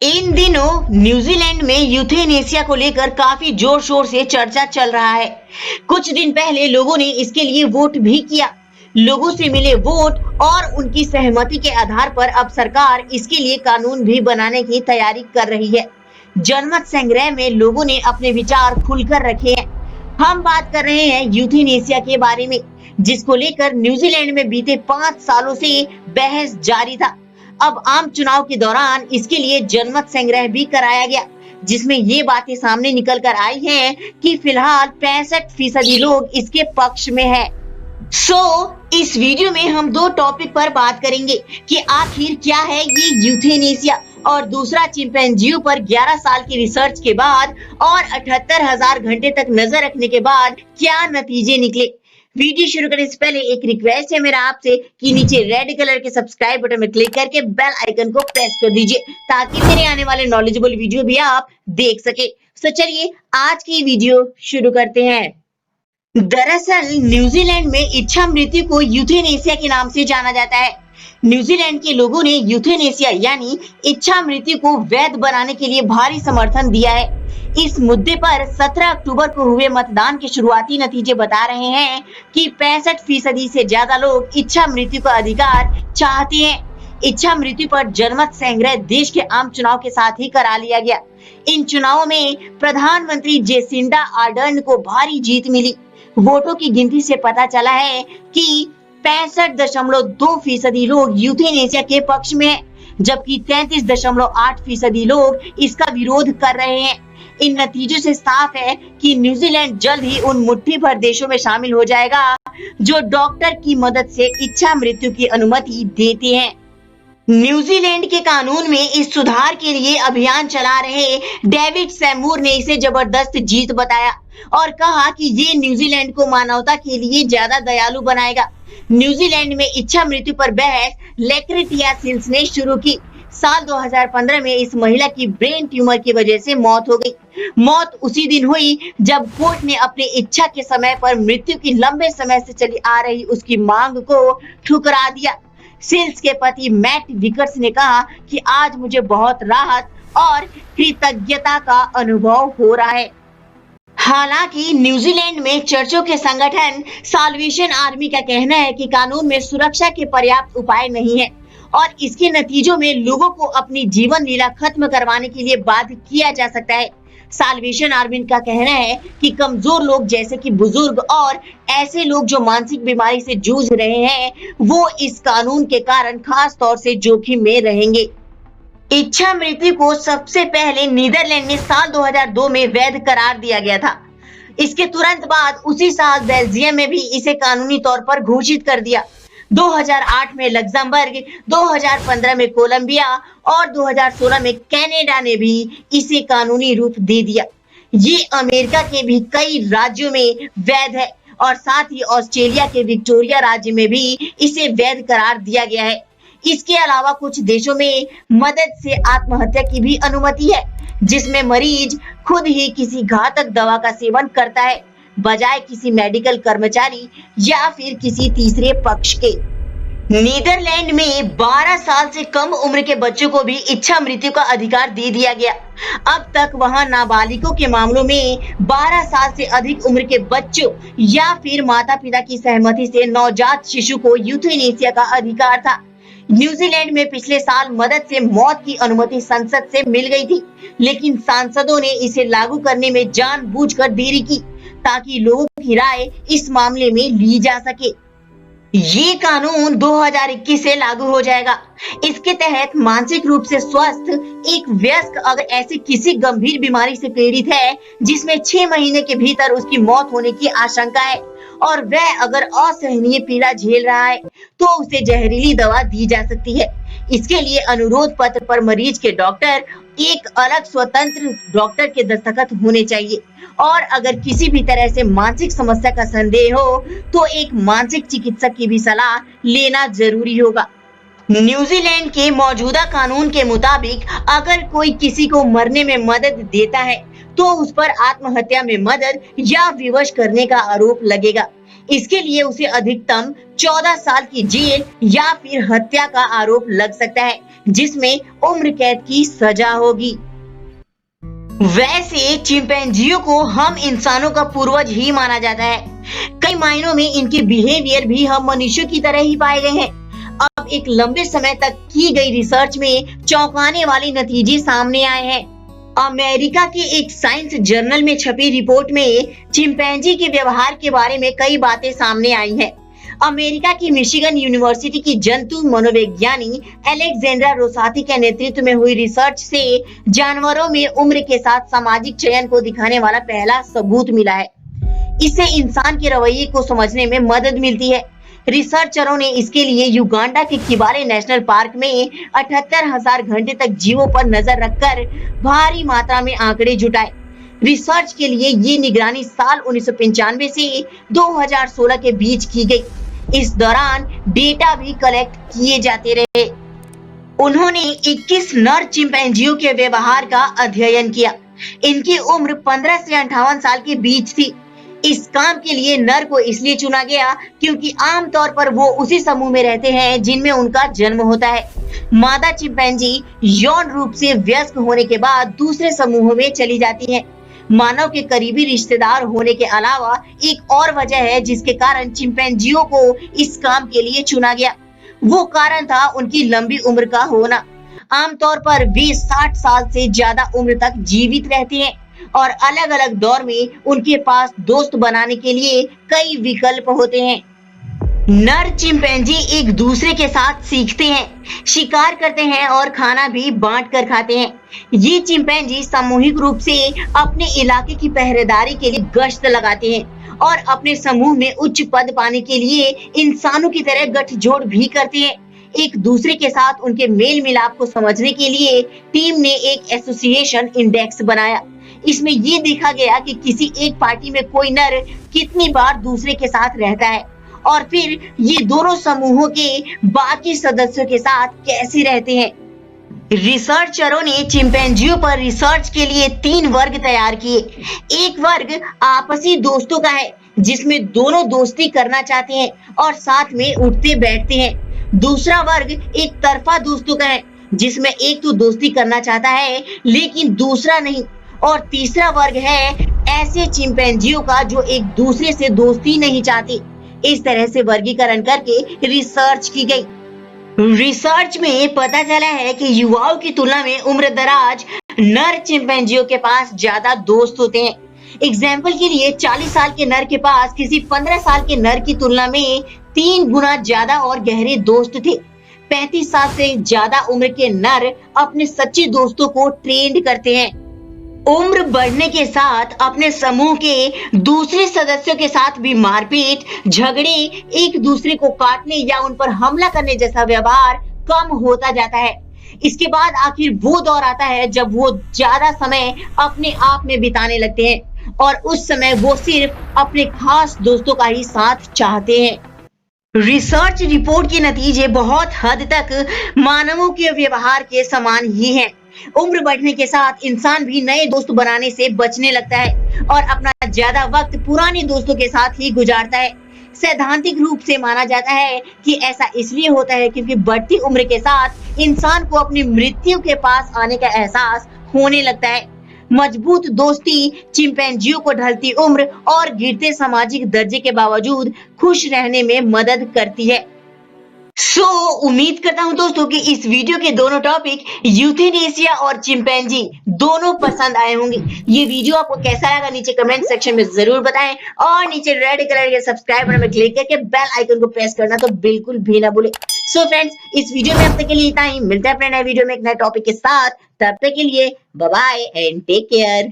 इन दिनों न्यूजीलैंड में यूथेनेसिया को लेकर काफी जोर शोर से चर्चा चल रहा है। कुछ दिन पहले लोगों ने इसके लिए वोट भी किया। लोगों से मिले वोट और उनकी सहमति के आधार पर अब सरकार इसके लिए कानून भी बनाने की तैयारी कर रही है। जनमत संग्रह में लोगों ने अपने विचार खुलकर रखे हैं। हम बात कर रहे हैं यूथेनेसिया के बारे में, जिसको लेकर न्यूजीलैंड में बीते 5 सालों से बहस जारी था। अब आम चुनाव के दौरान इसके लिए जनमत संग्रह भी कराया गया, जिसमें ये बातें सामने निकल कर आई हैं कि फिलहाल 65% लोग इसके पक्ष में है। इस वीडियो में हम 2 टॉपिक पर बात करेंगे कि आखिर क्या है ये यूथेनेसिया, और दूसरा चिंपैंजियों पर 11 साल की रिसर्च के बाद और 78,000 घंटे तक नजर रखने के बाद क्या नतीजे निकले। वीडियो शुरू करने से पहले एक रिक्वेस्ट है मेरा आपसे कि नीचे रेड कलर के सब्सक्राइब बटन में क्लिक करके बेल आइकन को प्रेस कर दीजिए, ताकि मेरे आने वाले नॉलेजेबल वीडियो भी आप देख सके। तो चलिए आज की वीडियो शुरू करते हैं। दरअसल न्यूजीलैंड में इच्छा मृत्यु को यूथेनेसिया के नाम से जाना जाता है। न्यूजीलैंड के लोगों ने यूथेनेसिया यानी इच्छा मृत्यु को वैध बनाने के लिए भारी समर्थन दिया है। इस मुद्दे पर 17 अक्टूबर को हुए मतदान के शुरुआती नतीजे बता रहे हैं कि 65% से ज्यादा लोग इच्छा मृत्यु का अधिकार चाहते हैं। इच्छा मृत्यु पर जनमत संग्रह देश के आम चुनाव के साथ ही करा लिया गया। इन चुनावों में प्रधानमंत्री जेसिंडा आर्डर्न को भारी जीत मिली। वोटों की गिनती से पता चला है कि 65.2% लोग यूथेनेसिया के पक्ष में हैं, जबकि 33.8% लोग इसका विरोध कर रहे हैं। इन नतीजों से साफ है कि न्यूजीलैंड जल्द ही उन मुट्ठी भर देशों में शामिल हो जाएगा जो डॉक्टर की मदद से इच्छा मृत्यु की अनुमति देते हैं। न्यूजीलैंड के कानून में इस सुधार के लिए अभियान चला रहे डेविड सैमूर ने इसे जबरदस्त जीत बताया और कहा कि ये न्यूजीलैंड को मानवता के लिए ज्यादा दयालु बनाएगा। न्यूजीलैंड में इच्छा मृत्यु पर बहस लेक्रेटिया सिल्स ने शुरू की। साल 2015 में इस महिला की ब्रेन ट्यूमर की वजह से मौत हो गई। मौत उसी दिन हुई जब कोर्ट ने अपनी इच्छा के समय पर मृत्यु की लंबे समय से चली आ रही उसकी मांग को ठुकरा दिया। सिल्स के पति मैट विकर्स ने कहा कि आज मुझे बहुत राहत और कृतज्ञता का अनुभव हो रहा है। हालांकि न्यूजीलैंड में चर्चों के संगठन साल्वेशन आर्मी का कहना है कि कानून में सुरक्षा के पर्याप्त उपाय नहीं है और इसके नतीजों में लोगों को अपनी जीवन लीला खत्म करवाने के लिए बाध्य किया जा सकता है। साल्वेशन आर्मी का कहना है कि कमजोर लोग जैसे कि बुजुर्ग और ऐसे लोग जो मानसिक बीमारी से जूझ रहे हैं, वो इस कानून के कारण खास तौर से जोखिम में रहेंगे। इच्छा मृत्यु को सबसे पहले नीदरलैंड में साल 2002 में वैध करार दिया गया था। इसके तुरंत बाद उसी साल बेल्जियम में भी इसे कानूनी तौर पर घोषित कर दिया। 2008 में लग्जमबर्ग, 2015 में कोलंबिया और 2016 में कनाडा ने भी इसे कानूनी रूप दे दिया। ये अमेरिका के भी कई राज्यों में वैध है और साथ ही ऑस्ट्रेलिया के विक्टोरिया राज्य में भी इसे वैध करार दिया गया है। इसके अलावा कुछ देशों में मदद से आत्महत्या की भी अनुमति है, जिसमें मरीज खुद ही किसी घातक दवा का सेवन करता है, बजाय किसी मेडिकल कर्मचारी या फिर किसी तीसरे पक्ष के। नीदरलैंड में 12 साल से कम उम्र के बच्चों को भी इच्छा मृत्यु का अधिकार दे दिया गया। अब तक वहां नाबालिगों के मामलों में 12 साल से अधिक उम्र के बच्चों या फिर माता पिता की सहमति से नवजात शिशु को यूथेनेसिया का अधिकार था। न्यूजीलैंड में पिछले साल मदद से मौत की अनुमति संसद से मिल गई थी, लेकिन सांसदों ने इसे लागू करने में जानबूझकर देरी की ताकि लोगों की राय इस मामले में ली जा सके। ये कानून 2021 से लागू हो जाएगा। इसके तहत मानसिक रूप से स्वस्थ एक वयस्क अगर ऐसी किसी गंभीर बीमारी से पीड़ित है जिसमें 6 महीने के भीतर उसकी मौत होने की आशंका है और वह अगर असहनीय पीड़ा झेल रहा है, तो उसे जहरीली दवा दी जा सकती है। इसके लिए अनुरोध पत्र पर मरीज के डॉक्टर, एक अलग स्वतंत्र डॉक्टर के दस्तखत होने चाहिए और अगर किसी भी तरह से मानसिक समस्या का संदेह हो तो एक मानसिक चिकित्सक की भी सलाह लेना जरूरी होगा। न्यूजीलैंड के मौजूदा कानून के मुताबिक अगर कोई किसी को मरने में मदद देता है तो उस पर आत्महत्या में मदद या विवश करने का आरोप लगेगा। इसके लिए उसे अधिकतम 14 साल की जेल या फिर हत्या का आरोप लग सकता है, जिसमें उम्र कैद की सजा होगी। वैसे चिंपैंजियों को हम इंसानों का पूर्वज ही माना जाता है। कई मायनों में इनके बिहेवियर भी हम मनुष्यों की तरह ही पाए गए हैं। अब एक लंबे समय तक की गई रिसर्च में चौंकाने वाले नतीजे सामने आए हैं। अमेरिका के एक साइंस जर्नल में छपी रिपोर्ट में चिंपैंजी के व्यवहार के बारे में कई बातें सामने आई हैं। अमेरिका की मिशिगन यूनिवर्सिटी की जंतु मनोविज्ञानी अलेक्जेंड्रा रोसाती के नेतृत्व में हुई रिसर्च से जानवरों में उम्र के साथ सामाजिक चयन को दिखाने वाला पहला सबूत मिला है। इससे इंसान के रवैये को समझने में मदद मिलती है। रिसर्चरों ने इसके लिए युगांडा के किबाले नेशनल पार्क में 78,000 घंटे तक जीवों पर नजर रखकर भारी मात्रा में आंकड़े जुटाए। रिसर्च के लिए ये निगरानी साल 1995 से 2016 के बीच की गई। इस दौरान डेटा भी कलेक्ट किए जाते रहे। उन्होंने 21 नर चिंपैंजियों के व्यवहार का अध्ययन किया। इनकी उम्र 15 से 58 साल के बीच थी। इस काम के लिए नर को इसलिए चुना गया क्योंकि आमतौर पर वो उसी समूह में रहते हैं जिनमें उनका जन्म होता है। मादा चिंपैंजी यौन रूप से वयस्क होने के बाद दूसरे समूह में चली जाती हैं। मानव के करीबी रिश्तेदार होने के अलावा एक और वजह है जिसके कारण चिंपैंजियों को इस काम के लिए चुना गया। वो कारण था उनकी लंबी उम्र का होना। आमतौर पर वे 60 साल से ज्यादा उम्र तक जीवित रहते हैं और अलग अलग दौर में उनके पास दोस्त बनाने के लिए कई विकल्प होते हैं। नर चिंपैंजी एक दूसरे के साथ सीखते हैं, शिकार करते हैं और खाना भी बांट कर खाते हैं। ये चिंपैंजी सामूहिक रूप से अपने इलाके की पहरेदारी के लिए गश्त लगाते हैं और अपने समूह में उच्च पद पाने के लिए इंसानों की तरह गठजोड़ भी करते हैं। एक दूसरे के साथ उनके मेल मिलाप को समझने के लिए टीम ने एक एसोसिएशन इंडेक्स बनाया। इसमें ये देखा गया कि किसी एक पार्टी में कोई नर कितनी बार दूसरे के साथ रहता है और फिर ये दोनों समूहों के बाकी सदस्यों के साथ कैसे रहते हैं। रिसर्चरों ने चिंपैंजियों पर रिसर्च के लिए 3 वर्ग तैयार किए। एक वर्ग आपसी दोस्तों का है, जिसमें दोनों दोस्ती करना चाहते हैं और साथ में उठते बैठते हैं। दूसरा वर्ग एक तरफा दोस्तों का है, जिसमें एक तो दोस्ती करना चाहता है लेकिन दूसरा नहीं। और तीसरा वर्ग है ऐसे चिंपैंजियों का जो एक दूसरे से दोस्ती नहीं चाहते। इस तरह से वर्गीकरण करके रिसर्च की गई। रिसर्च में पता चला है कि युवाओं की तुलना में उम्रदराज नर चिंपैंजियों के पास ज्यादा दोस्त होते हैं। एग्जाम्पल के लिए 40 साल के नर के पास किसी 15 साल के नर की तुलना में 3 गुना ज्यादा और गहरे दोस्त थे। 35 साल से ज्यादा उम्र के नर अपने सच्चे दोस्तों को ट्रेंड करते हैं। उम्र बढ़ने के साथ अपने समूह के दूसरे सदस्यों के साथ भी मारपीट, झगड़े, एक दूसरे को काटने या उन पर हमला करने जैसा व्यवहार कम होता जाता है। इसके बाद आखिर वो दौर आता है जब वो ज्यादा समय अपने आप में बिताने लगते हैं और उस समय वो सिर्फ अपने खास दोस्तों का ही साथ चाहते हैं। रिसर्च रिपोर्ट के नतीजे बहुत हद तक मानवों के व्यवहार के समान ही हैं। उम्र बढ़ने के साथ इंसान भी नए दोस्त बनाने से बचने लगता है और अपना ज्यादा वक्त पुराने दोस्तों के साथ ही गुजारता है। सैद्धांतिक रूप से माना जाता है कि ऐसा इसलिए होता है क्योंकि बढ़ती उम्र के साथ इंसान को अपनी मृत्यु के पास आने का एहसास होने लगता है। मजबूत दोस्ती चिंपैंजियों को ढलती उम्र और गिरते सामाजिक दर्जे के बावजूद खुश रहने में मदद करती है। उम्मीद करता हूं दोस्तों कि इस वीडियो के दोनों टॉपिक यूथेनेसिया और चिंपैंजी दोनों पसंद आए होंगे। ये वीडियो आपको कैसा लगा नीचे कमेंट सेक्शन में जरूर बताएं और नीचे रेड कलर के सब्सक्राइब बटन में क्लिक करके बेल आइकन को प्रेस करना तो बिल्कुल भी ना भूलें। फ्रेंड्स, इस वीडियो में अब तक के लिए इतना ही। मिलते हैं अपने नए वीडियो में एक नए टॉपिक के साथ। तब तक के लिए bye bye and take care.